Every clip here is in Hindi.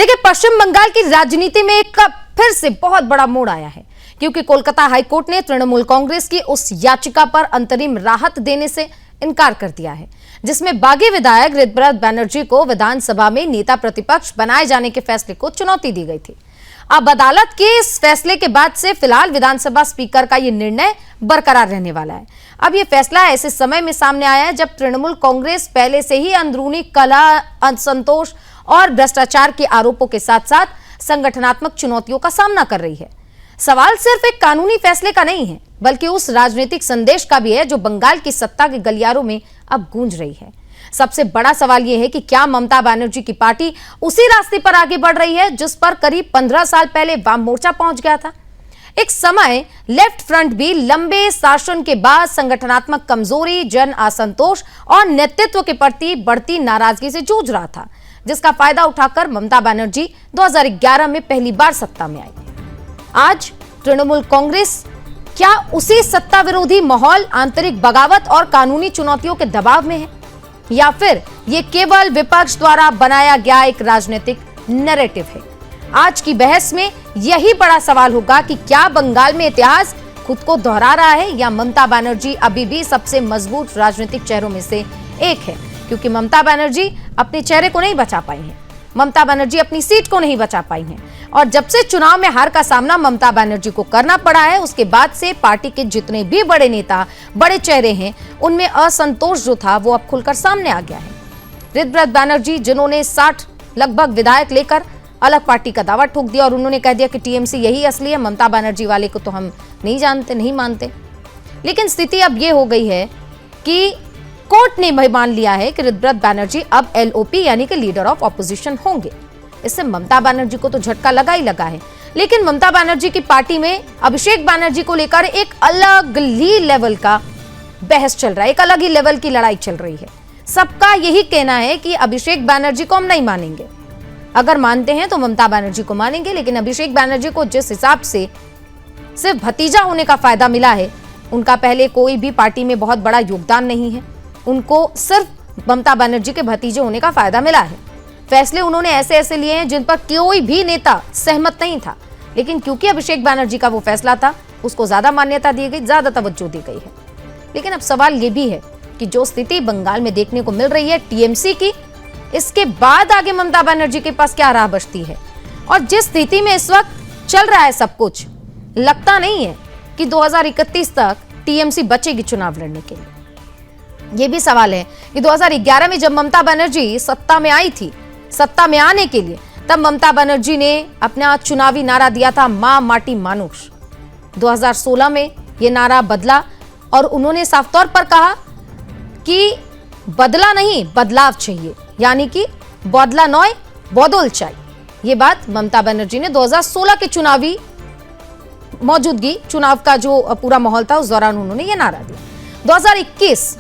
देखिए, पश्चिम बंगाल की राजनीति में एक फिर से बहुत बड़ा मोड़ आया है, क्योंकि कोलकाता हाईकोर्ट ने तृणमूल कांग्रेस की उस याचिका पर अंतरिम राहत देने से इनकार कर दिया है, जिसमें बागी विधायक ऋतव्रत बैनर्जी को विधानसभा में नेता प्रतिपक्ष बनाए जाने के फैसले को चुनौती दी गई थी। अब अदालत के इस फैसले के बाद से फिलहाल विधानसभा स्पीकर का यह निर्णय बरकरार रहने वाला है। अब यह फैसला ऐसे समय में सामने आया है जब तृणमूल कांग्रेस पहले से ही अंदरूनी कलह, असंतोष और भ्रष्टाचार के आरोपों के साथ साथ संगठनात्मक चुनौतियों का सामना कर रही है। सवाल सिर्फ एक कानूनी फैसले का नहीं है, बल्कि उस राजनीतिक संदेश का भी है जो बंगाल की सत्ता के गलियारों में अब गूंज रही है। सबसे बड़ा सवाल यह है कि क्या ममता बनर्जी की पार्टी उसी रास्ते पर आगे बढ़ रही है जिस पर करीब 15 साल पहले वाम मोर्चा पहुंच गया था। एक समय लेफ्ट फ्रंट भी लंबे शासन के बाद संगठनात्मक कमजोरी, जन असंतोष और नेतृत्व के प्रति बढ़ती नाराजगी से जूझ रहा था, जिसका फायदा उठाकर ममता बनर्जी 2011 में पहली बार सत्ता में आई। आज तृणमूल कांग्रेस क्या उसी सत्ता विरोधी माहौल, आंतरिक बगावत और कानूनी चुनौतियों के दबाव में है, या फिर यह केवल विपक्ष द्वारा बनाया गया एक राजनीतिक नैरेटिव है? आज की बहस में यही बड़ा सवाल होगा कि क्या बंगाल में इतिहास खुद को दोहरा रहा है या ममता बनर्जी अभी भी सबसे मजबूत राजनीतिक चेहरों में से एक है, क्योंकि ममता बनर्जी अपने चेहरे को नहीं बचा पाई हैं, ममता बनर्जी अपनी सीट को नहीं बचा पाई हैं, और जब से चुनाव में हार का सामना ममता बनर्जी को करना पड़ा है, उसके बाद से पार्टी के जितने भी बड़े नेता, बड़े चेहरे हैं, उनमें असंतोष जो था वो अब खुलकर सामने आ गया है। ऋतव्रत बैनर्जी, जिन्होंने 60 लगभग विधायक लेकर अलग पार्टी का दावा ठोक दिया और उन्होंने कह दिया कि टीएमसी यही असली है, ममता बनर्जी वाले को तो हम नहीं जानते, नहीं मानते। लेकिन स्थिति अब यह हो गई है कि कोर्ट ने मान लिया है कि ऋतव्रत बैनर्जी अब एलओपी यानी कि लीडर ऑफ ऑपोजिशन होंगे। इससे ममता बनर्जी को तो झटका लगा ही लगा है, लेकिन ममता बनर्जी की पार्टी में अभिषेक बनर्जी को लेकर एक अलग ही लेवल का बहस चल रहा है, एक अलग ही लेवल की लड़ाई चल रही है। सबका यही कहना है कि अभिषेक बनर्जी को हम नहीं मानेंगे, अगर मानते हैं तो ममता बनर्जी को मानेंगे, लेकिन अभिषेक बनर्जी को जिस हिसाब से सिर्फ भतीजा होने का फायदा मिला है, उनका पहले कोई भी पार्टी में बहुत बड़ा योगदान नहीं है, उनको सिर्फ ममता बनर्जी के भतीजे होने का फायदा मिला है। फैसले उन्होंने ऐसे ऐसे लिए हैं जिन पर कोई भी नेता सहमत नहीं था, लेकिन क्योंकि अभिषेक बनर्जी का वो फैसला था, उसको ज्यादा मान्यता दी गई, ज्यादा तवज्जो दी गई है। लेकिन अब सवाल ये भी है कि जो स्थिति बंगाल में देखने को मिल रही है टीएमसी की, इसके बाद आगे ममता बनर्जी के पास क्या राह बचती है? और जिस स्थिति में इस वक्त चल रहा है सब कुछ, लगता नहीं है कि 2031 तक टीएमसी बचेगी चुनाव लड़ने के लिए। यह भी सवाल है कि 2011 में जब ममता बनर्जी सत्ता में आई थी, सत्ता में आने के लिए, तब ममता बनर्जी ने अपना चुनावी नारा दिया था, मां माटी मानुष। 2016 में यह नारा बदला और उन्होंने साफ तौर पर कहा कि बदला नहीं, बदलाव चाहिए, यानी कि बदला नॉय बदल चाहिए। यह बात ममता बनर्जी ने 2016 के चुनावी मौजूदगी, चुनाव का जो पूरा माहौल था, उस दौरान उन्होंने यह नारा दिया। 2021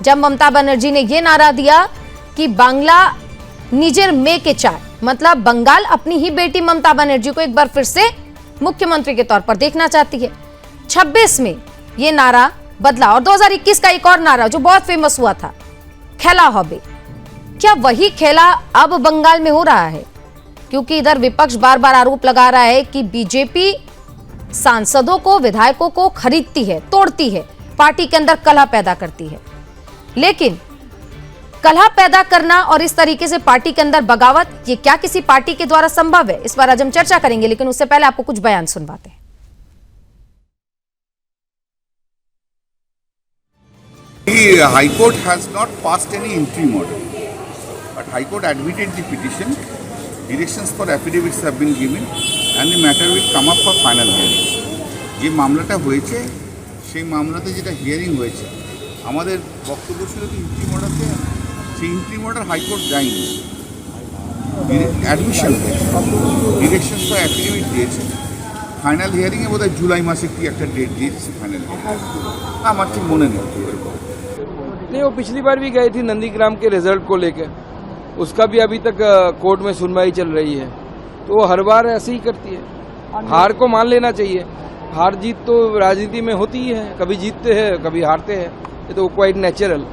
जब ममता बनर्जी ने यह नारा दिया कि बांग्ला निजेर में के चाय, मतलब बंगाल अपनी ही बेटी ममता बनर्जी को एक बार फिर से मुख्यमंत्री के तौर पर देखना चाहती है। 26 में यह नारा बदला और 2021 का एक और नारा जो बहुत फेमस हुआ था, खेला हबे। क्या वही खेला अब बंगाल में हो रहा है? क्योंकि इधर विपक्ष बार बार आरोप लगा रहा है कि बीजेपी सांसदों को, विधायकों को खरीदती है, तोड़ती है, पार्टी के अंदर कलह पैदा करती है। लेकिन कलह पैदा करना और इस तरीके से पार्टी के अंदर बगावत, ये क्या किसी पार्टी के द्वारा संभव है? इस पर आज हम चर्चा करेंगे, लेकिन उससे पहले आपको कुछ बयान सुनवाते हैं। The High Court has not passed any interim order, but High Court admitted the petition. Directions for affidavits have been given, and the matter will come up for final hearing. যে মামলাটা হয়েছে সেই মামলাতে যেটা হিয়ারিং হয়েছে, আমাদের বক্তব্য ছিল যে ইন্ট্রিম অর্ডার দেয়, সেই ইন্ট্রিম অর্ডার হাইকোর্ট দেয়নি, অ্যাডমিশন হয়েছে, ডিরেকশনস ফর অ্যাফিডেভিট দিয়েছে। ফাইনাল হিয়ারিংয়ে বোধহয় জুলাই মাসে কি একটা ডেট দিয়েছে ফাইনাল হিয়ারিং, আমার ঠিক মনে নেই। नहीं, वो पिछली बार भी गई थी नंदीग्राम के रिजल्ट को लेकर, उसका भी अभी तक कोर्ट में सुनवाई चल रही है, तो वो हर बार ऐसे ही करती है। हार को मान लेना चाहिए, हार जीत तो राजनीति में होती ही है, कभी जीतते हैं कभी हारते हैं, ये तो क्वाइट नेचुरल।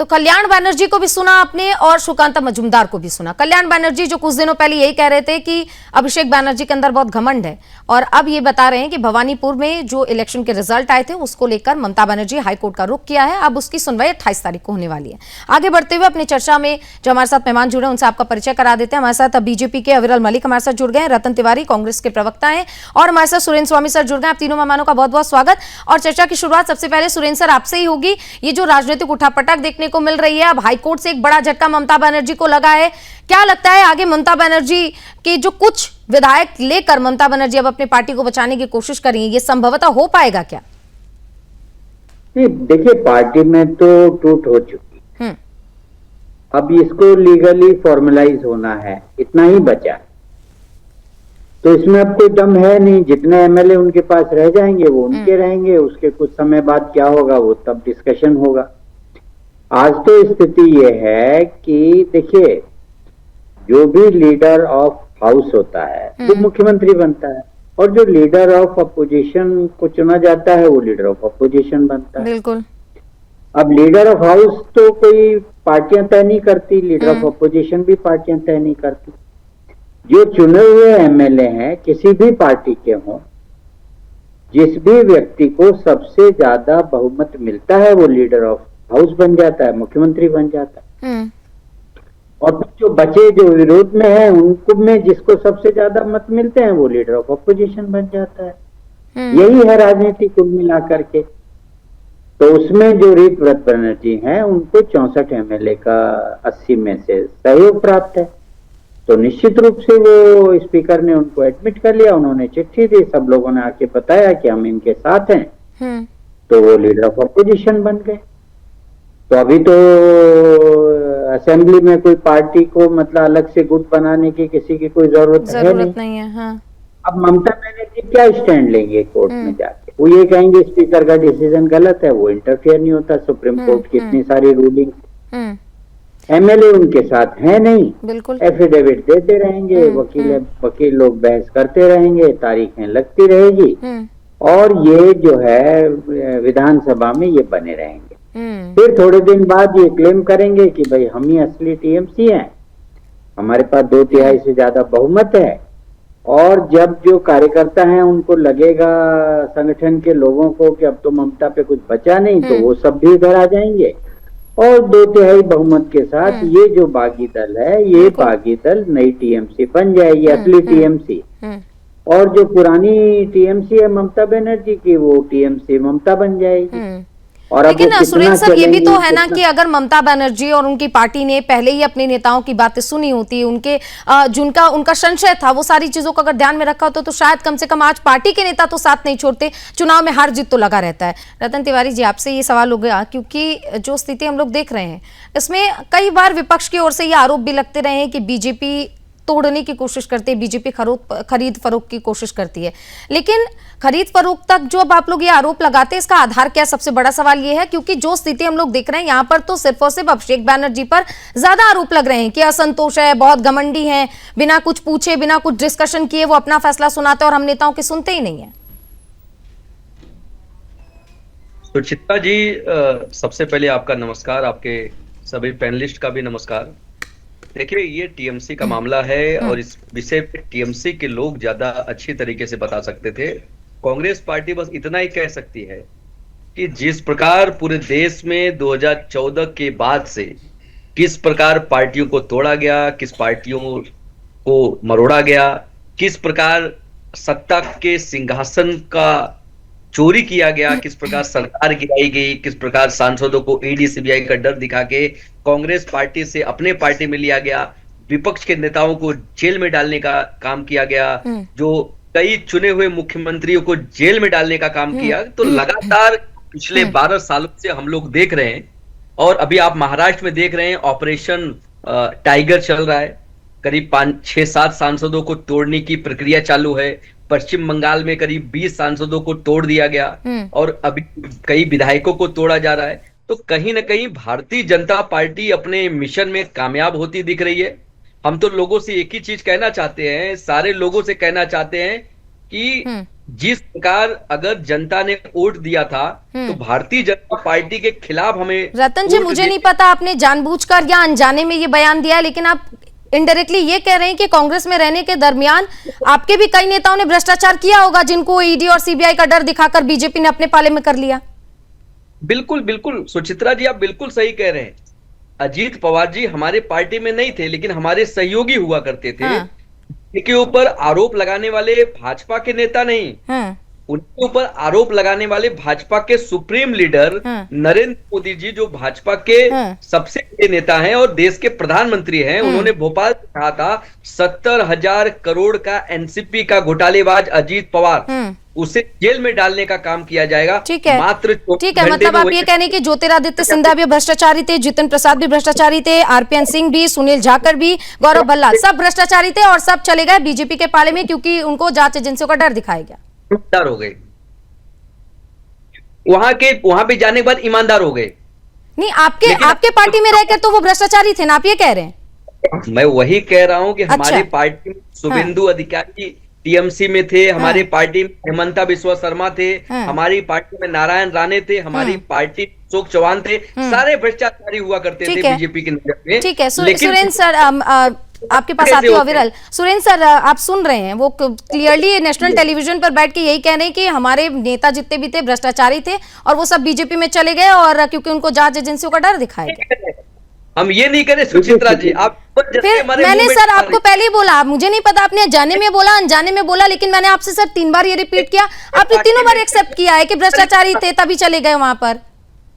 तो कल्याण बनर्जी को भी सुना आपने और सुकांता मजूमदार को भी सुना। कल्याण बनर्जी जो कुछ दिनों पहले यही कह रहे थे कि अभिषेक बनर्जी के अंदर बहुत घमंड है, और अब ये बता रहे हैं कि भवानीपुर में जो इलेक्शन के रिजल्ट आए थे उसको लेकर ममता बनर्जी हाईकोर्ट का रुख किया है। अब उसकी सुनवाई 28 तारीख को होने वाली है। आगे बढ़ते हुए अपनी चर्चा में जो हमारे साथ मेहमान जुड़े उनसे आपका परिचय करा देते हैं। हमारे साथ अब बीजेपी के अविरल मलिक हमारे साथ जुड़ गए हैं, रतन तिवारी कांग्रेस के प्रवक्ता हैं, और हमारे साथ सुरेंद्र स्वामी सर जुड़ गए। आप तीनों मेहमानों का बहुत बहुत स्वागत। और चर्चा की शुरुआत सबसे पहले सुरेंद्र सर आपसे ही होगी। ये जो राजनीतिक उठापटक देखने को मिल रही है, अब हाईकोर्ट से एक बड़ा झटका ममता बनर्जी को लगा है, क्या लगता है आगे ममता बनर्जी के जो कुछ विधायक लेकर ममता बनर्जी अब अपनी पार्टी को बचाने की कोशिश करेंगे, ये संभवतः हो पाएगा क्या? नहीं, देखिए पार्टी में तो टूट हो चुकी, अब इसको लीगली फॉर्मलाइज होना है, इतना ही बचा। तो इसमें अब कोई दम है नहीं, जितने एमएलए उनके पास रह जाएंगे वो उनके रहेंगे, उसके कुछ समय बाद क्या होगा वो तब डिस्कशन होगा। आज तो स्थिति ये है कि देखिए जो भी लीडर ऑफ हाउस होता है वो मुख्यमंत्री बनता है, और जो लीडर ऑफ अपोजिशन को चुना जाता है वो लीडर ऑफ अपोजिशन बनता है। बिल्कुल। अब लीडर ऑफ हाउस तो कोई पार्टियां तय नहीं करती, लीडर ऑफ अपोजिशन भी पार्टियां तय नहीं करती। जो चुने हुए एमएलए हैं किसी भी पार्टी के हों, जिस भी व्यक्ति को सबसे ज्यादा बहुमत मिलता है वो लीडर ऑफ हाउस बन जाता है, मुख्यमंत्री बन जाता है। और फिर जो बचे जो विरोध में है उनको में जिसको सबसे ज्यादा मत मिलते हैं वो लीडर ऑफ अपोजिशन बन जाता है। यही है राजनीति कुल मिलाकर के। तो उसमें जो रीत व्रत बनर्जी हैं उनको 64 एमएलए का 80 में से सहयोग प्राप्त है, तो निश्चित रूप से वो स्पीकर ने उनको एडमिट कर लिया, उन्होंने चिट्ठी दी, सब लोगों ने आके बताया कि हम इनके साथ हैं, तो वो लीडर ऑफ अपोजिशन बन गए। तो अभी तो असेंबली में कोई पार्टी को मतलब अलग से गुट बनाने की किसी की कोई जरूरत नहीं है। हाँ। अब ममता बनर्जी क्या स्टैंड लेंगे कोर्ट में जाके? वो ये कहेंगे स्पीकर का डिसीजन गलत है, वो इंटरफेयर नहीं होता, सुप्रीम कोर्ट की इतनी सारी रूलिंग, एमएलए उनके साथ है नहीं, बिल्कुल एफिडेविट देते रहेंगे, वकील लोग बहस करते रहेंगे, तारीखें लगती रहेगी, और ये जो है विधानसभा में ये बने रहेंगे। फिर थोड़े दिन बाद ये क्लेम करेंगे कि भाई हम ही असली टीएमसी हैं, हमारे पास 2/3 से ज्यादा बहुमत है, और जब जो कार्यकर्ता हैं उनको लगेगा संगठन के लोगों को कि अब तो ममता पे कुछ बचा नहीं, तो वो सब भी इधर आ जाएंगे, और 2/3 बहुमत के साथ ये जो बागी दल है, ये बागी दल नई टीएमसी बन जाएगी, असली टीएमसी। और जो पुरानी टीएमसी है ममता बनर्जी की, वो टीएमसी ममता बन जाएगी। और लेकिन सुरेंद्र सर ये भी तो है ना कि अगर ममता बनर्जी और उनकी पार्टी ने पहले ही अपने नेताओं की बातें सुनी होती, उनके जिनका उनका संशय था वो सारी चीजों को अगर ध्यान में रखा होता तो शायद कम से कम आज पार्टी के नेता तो साथ नहीं छोड़ते। चुनाव में हार जीत तो लगा रहता है। रतन तिवारी जी आपसे ये सवाल हो गया, क्योंकि जो स्थिति हम लोग देख रहे हैं इसमें कई बार विपक्ष की ओर से ये आरोप भी लगते रहे हैं कि बीजेपी तोड़ने की कोशिश करती है, बीजेपी खरीद फरोख्त की कोशिश करती है, लेकिन खरीद फरोख्त तक जो अब आप लोग ये आरोप लगाते हैं इसका आधार क्या? सबसे बड़ा सवाल ये है, क्योंकि जो स्थिति हम लोग देख रहे हैं यहाँ पर तो सिर्फ और सिर्फ अभिषेक बनर्जी पर ज्यादा आरोप लग रहे हैं कि असंतोष है, बहुत घमंडी है, बिना कुछ पूछे बिना कुछ डिस्कशन किए वो अपना फैसला सुनाते और हम नेताओं के सुनते ही नहीं है। सुचित्रा जी, सबसे पहले आपका नमस्कार, आपके सभी पैनलिस्ट का भी नमस्कार। देखिए ये टीएमसी का मामला है और इस विषय पे टीएमसी के लोग ज्यादा अच्छी तरीके से बता सकते थे। कांग्रेस पार्टी बस इतना ही कह सकती है कि जिस प्रकार पूरे देश में 2014 के बाद से किस प्रकार पार्टियों को तोड़ा गया, किस पार्टियों को मरोड़ा गया, किस प्रकार सत्ता के सिंहासन का चोरी किया गया, किस प्रकार सरकार गिराई गई, किस प्रकार सांसदों को ईडी सीबीआई का डर दिखा के कांग्रेस पार्टी से अपने पार्टी में लिया गया, विपक्ष के नेताओं को जेल में डालने का काम किया गया, जो कई चुने हुए मुख्यमंत्रियों को जेल में डालने का काम किया। तो लगातार पिछले 12 सालों से हम लोग देख रहे हैं, और अभी आप महाराष्ट्र में देख रहे हैं ऑपरेशन टाइगर चल रहा है, करीब 5-6-7 सांसदों को तोड़ने की प्रक्रिया चालू है। पश्चिम बंगाल में करीब 20 सांसदों को तोड़ दिया गया और अभी कई विधायकों को तोड़ा जा रहा है। तो कहीं ना कहीं भारतीय जनता पार्टी अपने मिशन में कामयाब होती दिख रही है। हम तो लोगों से एक ही चीज कहना चाहते हैं, सारे लोगों से कहना चाहते हैं कि जिस प्रकार अगर जनता ने वोट दिया था तो भारतीय जनता पार्टी के खिलाफ हमें रतन जी, वोट मुझे नहीं पता आपने जानबूझकर या अनजाने में ये बयान दिया है, लेकिन आप इनडायरेक्टली ये कह रहे हैं कि कांग्रेस में रहने के दरमियान आपके भी कई नेताओं ने भ्रष्टाचार किया होगा, जिनको ईडी और सीबीआई का डर दिखाकर बीजेपी ने अपने पाले में कर लिया। बिल्कुल बिल्कुल सुचित्रा जी, आप बिल्कुल सही कह रहे हैं। अजीत पवार जी हमारे पार्टी में नहीं थे, लेकिन हमारे सहयोगी हुआ करते थे। हाँ। इनके ऊपर आरोप लगाने वाले भाजपा के नेता नहीं, हाँ। उनके ऊपर आरोप लगाने वाले भाजपा के सुप्रीम लीडर हाँ। नरेंद्र मोदी जी, जो भाजपा के हाँ। सबसे बड़े नेता हैं और देश के प्रधानमंत्री हैं। उन्होंने भोपाल में कहा था 70,000 करोड़ का एनसीपी का घोटालेबाज अजीत पवार, उसे जेल में डालने का काम किया जाएगा। ठीक है, मात्र ठीक है, मतलब आप ये कह रहे हैं कि ज्योतिरादित्य सिंधिया भी भ्रष्टाचारी थे, जितिन प्रसाद भी भ्रष्टाचारी थे, आरपीएन सिंह भी, सुनील जाखड़ भी, गौरव भल्ला, सब भ्रष्टाचारी थे और सब चले गए बीजेपी के पाले में क्योंकि उनको जांच एजेंसियों का डर दिखाया गया। ईमानदार हो गए, वहां पे जाने के बाद ईमानदार हो गए। नहीं, आपके पार्टी में रहकर तो वो भ्रष्टाचारी थे ना, आप ये कह रहे हैं। मैं वही कह रहा हूं कि हमारे अच्छा। पार्टी में शुभेंदु अधिकारी टीएमसी में थे, हमारी पार्टी में हेमंता बिस्वा शर्मा थे, हमारी पार्टी में नारायण राणे थे, हमारी पार्टी में अशोक चौहान थे, सारे भ्रष्टाचारी हुआ करते थे बीजेपी की नजर में। ठीक है, सुरेंद्र सर आपके पास आती हूँ अविरल। सुरेंद्र सर, आप सुन रहे हैं, वो क्लियरली नेशनल टेलीविजन पर बैठ के यही कह रहे हैं कि हमारे नेता जितने भी थे भ्रष्टाचारी थे और वो सब बीजेपी में चले गए और क्योंकि उनको जांच एजेंसियों का डर दिखाया गया। हम ये नहीं करें सुचित्रा जी, आप फिर मैंने सर आपको पहले ही बोला, मुझे नहीं पता आपने जाने में बोला अनजाने में बोला, लेकिन मैंने आपसे सर 3 बार ये रिपीट किया, आपने तीनों बार एक्सेप्ट किया है कि भ्रष्टाचारी थे तभी चले गए वहां पर।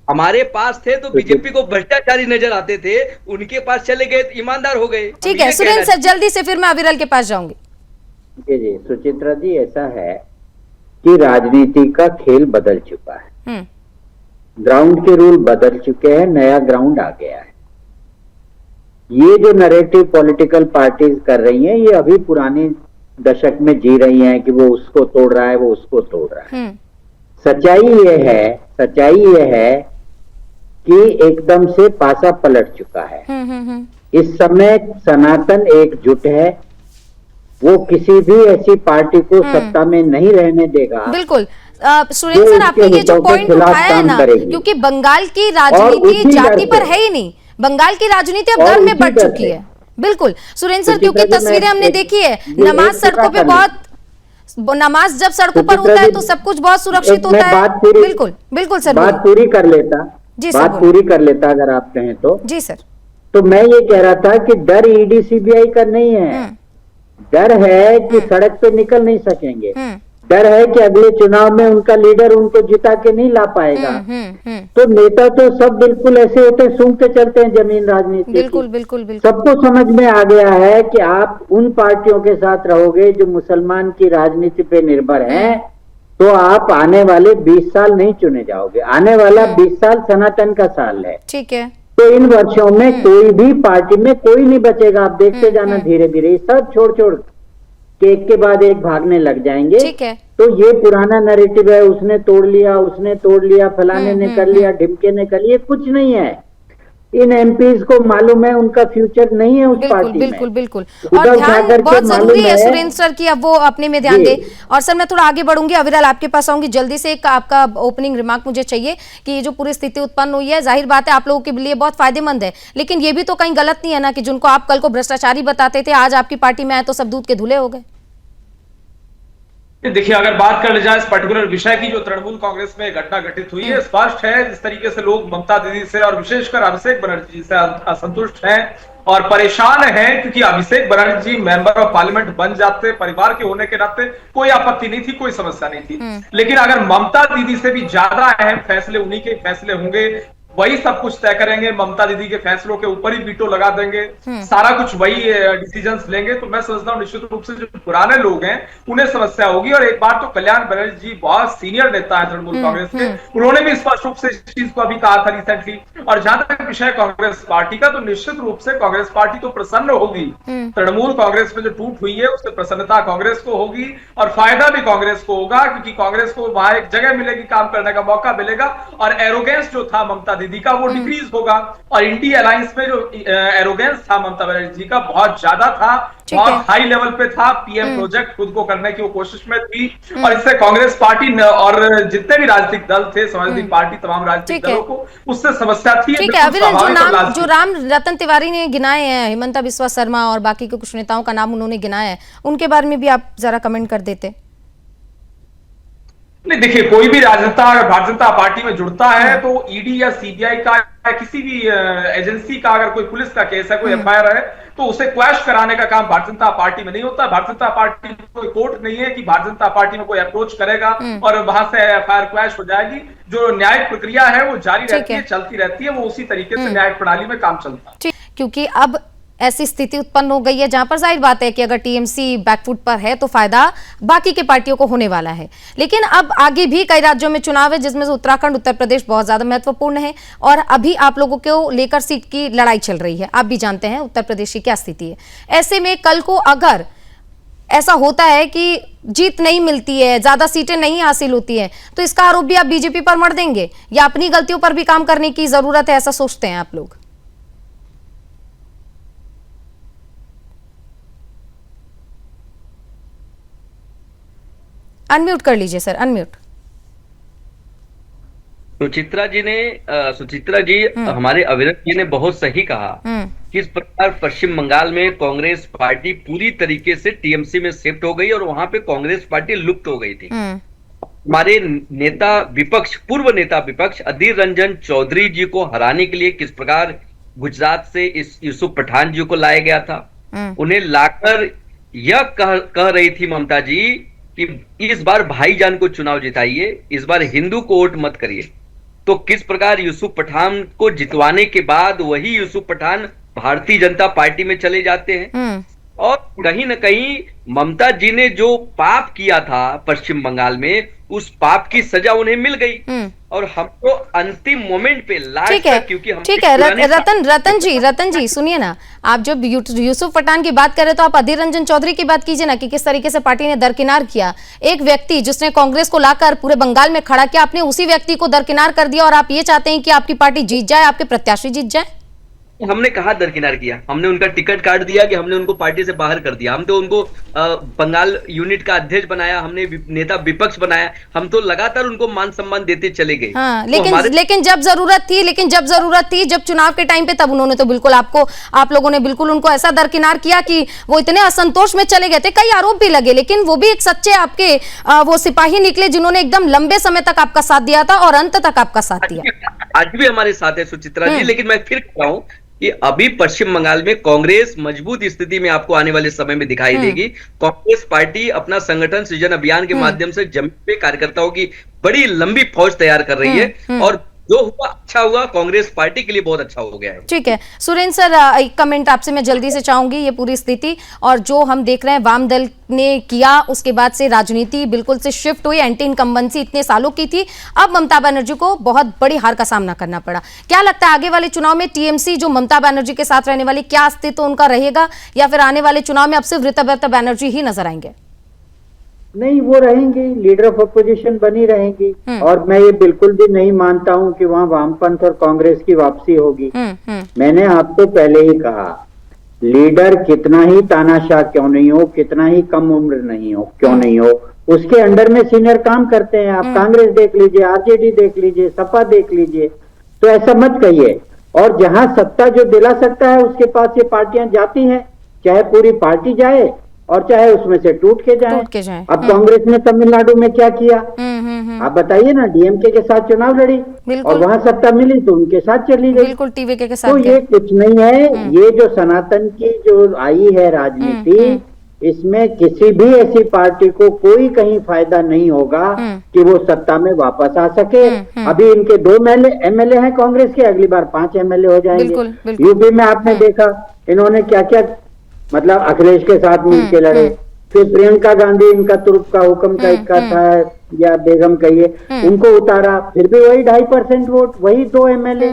हमारे पास थे तो बीजेपी को भ्रष्टाचारी नजर आते थे, उनके पास चले गए तो ईमानदार हो गए। ठीक है सुरेंद्र सर, जल्दी से फिर मैं अविरल के पास जाऊंगी। जी जी सुचित्रा जी, ऐसा है कि राजनीति का खेल बदल चुका है, ग्राउंड के रूल बदल चुके हैं, नया ग्राउंड आ गया है। ये जो नैरेटिव पॉलिटिकल पार्टीज कर रही हैं, ये अभी पुराने दशक में जी रही हैं कि वो उसको तोड़ रहा है, वो उसको तोड़ रहा है। सच्चाई ये है कि एकदम से पासा पलट चुका है। इस समय सनातन एकजुट है, वो किसी भी ऐसी पार्टी को सत्ता में नहीं रहने देगा। बिल्कुल सुरेंद्र सर, आपने ये जो पॉइंट उठाया है ना, क्योंकि बंगाल की राजनीति जाति पर है ही नहीं, बंगाल की राजनीति अब धर्म में बढ़ चुकी है। बिल्कुल सुरेंद्र सर, क्योंकि तस्वीरें हमने देखी है, नमाज सड़कों पे नमाज जब सड़कों पर होता है तो सब कुछ बहुत सुरक्षित होता है। बिल्कुल बिल्कुल सर, बात पूरी कर लेता, बात पूरी कर लेता अगर आप कहें तो। जी सर। तो मैं ये कह रहा था कि डर ईडी सीबीआई का नहीं है, डर है कि सड़क पे निकल नहीं सकेंगे, डर है कि अगले चुनाव में उनका लीडर उनको जिता के नहीं ला पाएगा। तो नेता तो सब बिल्कुल ऐसे होते हैं, सूंघते चलते हैं जमीन राजनीति। बिल्कुल बिल्कुल बिल्कुल। सबको समझ में आ गया है कि आप उन पार्टियों के साथ रहोगे जो मुसलमान की राजनीति पे निर्भर हैं, तो आप आने वाले 20 साल नहीं चुने जाओगे। आने वाला 20 साल सनातन का साल है। ठीक है। तो इन वर्षों में कोई भी पार्टी में कोई नहीं बचेगा। आप देखते जाना धीरे धीरे सब छोड़ के एक के बाद एक भागने लग जाएंगे। ठीक है। तो ये पुराना नैरेटिव है, उसने तोड़ लिया, फलाने ने कर लिया, ढिमके ने कर लिया, कुछ नहीं है। इन एमपीज को मालूम है उनका फ्यूचर नहीं है उस पार्टी में। बिल्कुल बिल्कुल। और ध्यान बहुत जरूरी है सुरेंद्र सर की, अब वो अपने में ध्यान दे। और सर मैं थोड़ा आगे बढ़ूंगी, अविरल आपके पास आऊंगी जल्दी से। एक आपका ओपनिंग रिमार्क मुझे चाहिए कि ये जो पूरी स्थिति उत्पन्न हुई है, जाहिर बात है आप लोगों के लिए बहुत फायदेमंद है, लेकिन ये भी तो कहीं गलत नहीं है ना कि जिनको आप कल को भ्रष्टाचारी बताते थे, आज आपकी पार्टी में आए तो सब दूध के धुले हो गए। देखिए, अगर बात कर जाए इस पर्टिकुलर विषय की जो तृणमूल कांग्रेस में घटना घटित हुई है, स्पष्ट है जिस तरीके से लोग ममता दीदी से और विशेषकर अभिषेक बनर्जी से असंतुष्ट हैं और परेशान हैं, क्योंकि Abhishek Banerjee member of parliament बन जाते, परिवार के होने के नाते कोई आपत्ति नहीं थी, कोई समस्या नहीं थी। लेकिन अगर ममता दीदी से भी ज्यादा अहम फैसले उन्हीं के फैसले होंगे, वही सब कुछ तय करेंगे, ममता दीदी के फैसलों के ऊपर ही वीटो लगा देंगे, सारा कुछ वही डिसीजंस लेंगे, तो मैं समझता हूं निश्चित रूप से जो पुराने लोग हैं उन्हें समस्या होगी। और एक बार तो कल्याण बनर्जी जी बहुत सीनियर नेता है तृणमूल कांग्रेस के, उन्होंने भी स्पष्ट रूप से इस चीज को अभी कहा था रिसेंटली। और जहां तक विषय कांग्रेस पार्टी का, तो निश्चित रूप से कांग्रेस पार्टी तो प्रसन्न होगी, तृणमूल कांग्रेस में जो टूट हुई है उससे प्रसन्नता कांग्रेस को होगी और फायदा भी कांग्रेस को होगा, क्योंकि कांग्रेस को वहां एक जगह मिलेगी, काम करने का मौका मिलेगा। और एरोगेंस जो था ममता दीदी का वो डिक्रीज होगा। और इंडी अलायंस में जो एरोगेंस था ममता बनर्जी जी का बहुत ज्यादा था, बहुत हाई लेवल पे था। पीएम प्रोजेक्ट खुद को करने की वो कोशिश में थी, और इससे कांग्रेस पार्टी और जितने भी राजनीतिक दल थे, समाजवादी पार्टी, तमाम राजनीतिक दलों को उससे समस्या थी। ठीक है अविरल, जो राम रतन तिवारी ने गिनाए हैं, हिमंता बिस्वा शर्मा और बाकी के कुछ नेताओं का नाम उन्होंने गिनाया है, उनके बारे में भी आप जरा कमेंट कर देते। नहीं देखिए, कोई भी राजनेता अगर भारतीय जनता पार्टी में जुड़ता है तो ईडी या सीबीआई का या किसी भी एजेंसी का, अगर कोई पुलिस का केस है, कोई एफआईआर है, तो उसे क्वैश कराने का काम भारतीय जनता पार्टी में नहीं होता। भारतीय जनता पार्टी कोई कोर्ट नहीं है कि भारतीय जनता पार्टी में कोई अप्रोच करेगा और वहां से एफआईआर क्वैश हो जाएगी। जो न्यायिक प्रक्रिया है वो जारी रहती है, चलती रहती है, वो उसी तरीके से न्यायिक प्रणाली में काम चलता है। क्योंकि अब ऐसी स्थिति उत्पन्न हो गई है जहां पर जाहिर बात है कि अगर टीएमसी बैकफुट पर है तो फायदा बाकी के पार्टियों को होने वाला है। लेकिन अब आगे भी कई राज्यों में चुनाव है, जिसमें से उत्तराखंड, उत्तर प्रदेश बहुत ज्यादा महत्वपूर्ण है, और अभी आप लोगों को लेकर सीट की लड़ाई चल रही है। आप भी जानते हैं उत्तर प्रदेश की क्या स्थिति है। ऐसे में कल को अगर ऐसा होता है कि जीत नहीं मिलती है, ज्यादा सीटें नहीं हासिल होती है, तो इसका आरोप भी आप बीजेपी पर मढ़ देंगे या अपनी गलतियों पर भी काम करने की जरूरत है, ऐसा सोचते हैं आप लोग? अनम्यूट कर लीजिए सर, अनम्यूट। सुचित्रा जी हमारे अविरल जी ने बहुत सही कहा कि इस प्रकार पश्चिम बंगाल में कांग्रेस पार्टी पूरी तरीके से टीएमसी में शिफ्ट हो गई और वहां पे कांग्रेस पार्टी लुप्त हो गई थी। हमारे नेता विपक्ष, पूर्व नेता विपक्ष अधीर रंजन चौधरी जी को हराने के लिए किस प्रकार गुजरात से इस यूसुफ पठान जी को लाया गया था। उन्हें लाकर यह कह रही थी ममता जी कि इस बार भाईजान को चुनाव जिताइए, इस बार हिंदू को वोट मत करिए। तो किस प्रकार यूसुफ पठान को जितवाने के बाद वही यूसुफ पठान भारतीय जनता पार्टी में चले जाते हैं। और कहीं ना कहीं ममता जी ने जो पाप किया था पश्चिम बंगाल में, उस पाप की सजा उन्हें मिल गई। और हमको अंतिम मोमेंट पे लास्ट तक, क्योंकि हम ठीक है रतन जी सुनिए ना, आप जब यूसुफ पठान की बात कर रहे तो आप अधीर रंजन चौधरी की बात कीजिए ना, कि किस तरीके से पार्टी ने दरकिनार किया। एक व्यक्ति जिसने कांग्रेस को लाकर पूरे बंगाल में खड़ा किया, आपने उसी व्यक्ति को दरकिनार कर दिया, और आप ये चाहते हैं कि आपकी पार्टी जीत जाए, आपके प्रत्याशी जीत जाए। हमने कहा दरकिनार किया, हमने उनका टिकट काट दिया कि हमने उनको पार्टी से बाहर कर दिया। हम तो उनको बंगाल यूनिट का अध्यक्ष बनाया, हमने नेता विपक्ष बनाया, हम तो लगातार उनको मान सम्मान देते चले गए। हाँ, लेकिन जब जरूरत थी, जब चुनाव के टाइम पे, तब उन्होंने तो बिल्कुल आप लोगों ने बिल्कुल उनको ऐसा दरकिनार किया कि वो इतने असंतोष में चले गए थे। कई आरोप भी लगे, लेकिन वो भी एक सच्चे आपके वो सिपाही निकले जिन्होंने एकदम लंबे समय तक आपका साथ दिया था और अंत तक आपका साथ दिया। आज भी हमारे साथ है सुचित्रा जी। लेकिन मैं फिर कह रहा हूं कि अभी पश्चिम बंगाल में कांग्रेस मजबूत स्थिति में आपको आने वाले समय में दिखाई देगी। कांग्रेस पार्टी अपना संगठन सृजन अभियान के माध्यम से जमीन पे कार्यकर्ताओं की बड़ी लंबी फौज तैयार कर रही है, और जो हुआ अच्छा हुआ, कांग्रेस पार्टी के लिए बहुत अच्छा हो गया है। ठीक है सुरेंद्र सर, एक कमेंट आपसे मैं जल्दी से चाहूंगी। ये पूरी स्थिति और जो हम देख रहे हैं वाम दल ने किया, उसके बाद से राजनीति बिल्कुल से शिफ्ट हुई, एंटी इनकम्बेंसी इतने सालों की थी, अब ममता बनर्जी को बहुत बड़ी हार का सामना करना पड़ा। क्या लगता है आगे वाले चुनाव में टीएमसी जो ममता बनर्जी के साथ रहने वाली, क्या अस्तित्व उनका रहेगा, या फिर आने वाले चुनाव में अब सिर्फ ऋतव्रत बनर्जी ही नजर आएंगे? नहीं, वो रहेंगी, लीडर ऑफ अपोजिशन बनी रहेंगी। और मैं ये बिल्कुल भी नहीं मानता हूं कि वहां वामपंथ और कांग्रेस की वापसी होगी। मैंने आपको पहले ही कहा, लीडर कितना ही तानाशाह क्यों नहीं हो, कितना ही कम उम्र नहीं हो क्यों नहीं हो, उसके अंडर में सीनियर काम करते हैं। आप कांग्रेस देख लीजिए, आरजेडी देख लीजिए, सपा देख लीजिए, तो ऐसा मत कहिए। और जहां सत्ता जो दिला सकता है उसके पास ये पार्टियां जाती हैं, चाहे पूरी पार्टी जाए और चाहे उसमें से टूट के जाए। अब कांग्रेस ने तमिलनाडु में क्या किया, आप बताइए ना। डीएमके के साथ चुनाव लड़ी और वहां सत्ता मिली तो उनके साथ चली गई। बिल्कुल टीवीके के साथ। तो ये कुछ नहीं है, ये जो सनातन की जो आई है राजनीति, इसमें किसी भी ऐसी पार्टी को कोई कहीं फायदा नहीं होगा कि वो सत्ता में वापस आ सके। अभी इनके 2 एमएलए हैं कांग्रेस के, अगली बार 5 एमएलए हो जाएंगे। यूपी में आपने देखा इन्होंने क्या क्या, मतलब अखिलेश के साथ मिलकर लड़े, फिर प्रियंका गांधी इनका तुर्क का हुक्म का इक्का था, या बेगम कहिए, उनको उतारा, फिर भी वही 2.5% वोट, वही 2 MLA।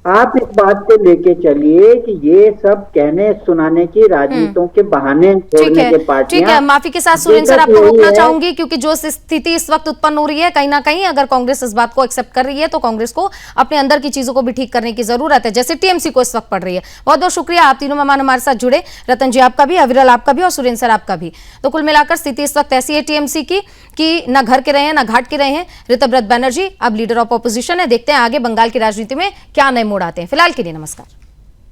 आप इस बात को लेके चलिए कि ये सब कहने सुनाने की राजनीतियों के बहाने ठीक छोड़ने है, के ठीक पार्टियां। है। माफी के साथ सुरेंद्र सर दिक्कत आपको यही रोकना है- चाहूंगी, क्योंकि जो स्थिति इस वक्त उत्पन्न हो रही है, कहीं ना कहीं अगर कांग्रेस इस बात को एक्सेप्ट कर रही है तो कांग्रेस को अपने अंदर की चीजों को भी ठीक करने की जरूरत है, जैसे टीएमसी को इस वक्त पड़ रही है। बहुत बहुत शुक्रिया, आप तीनों मेहमान हमारे साथ जुड़े, रतन जी आपका भी, अविरल आपका भी और सुरेंद्र सर आपका भी। तो कुल मिलाकर स्थिति इस वक्त ऐसी है टीएमसी की कि न घर के रहे हैं न घाट के रहे हैं। ऋतव्रत बनर्जी अब लीडर ऑफ ऑपोजिशन है। देखते हैं आगे बंगाल की राजनीति में क्या नए मोड़ आते हैं। फिलहाल के लिए नमस्कार।